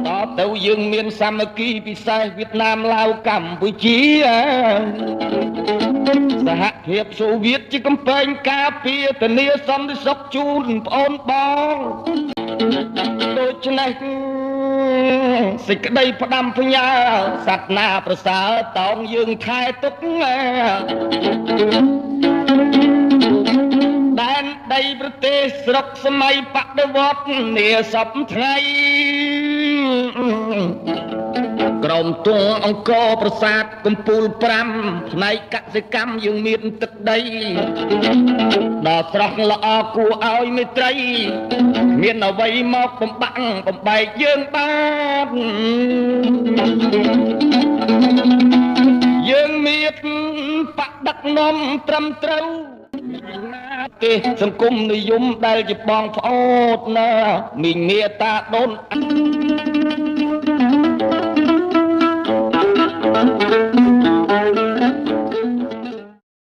តទៅយើងមានសាមគ្គីពិសេសវៀតណាមឡាវកម្ពុជាសហភាពសូវៀតជាកំពែងការពារធានាសន្តិសុខជូនប្អូនបងដូច្នេះសេចក្តីផ្ដាំផ្ញើសត្វណាប្រសើរតោងយើងថែទុកដែនដីប្រទេសស្រុកសម័យបដិវត្តន៍នាសពថ្ងៃក្រមទងអង្គរប្រាសាទកំពូល5ផ្នែកកសិកម្មយើងមានទឹកដីដ៏ស្រស់ល្អគួរឲ្យមេត្រីមានអ្វីមកបំបាក់បំបែកយើងបានយើងមានបដដឹកនាំត្រឹមត្រូវណាទេសង្គមនិយមដែលជាបងប្អូនណាមីងមេតាដូន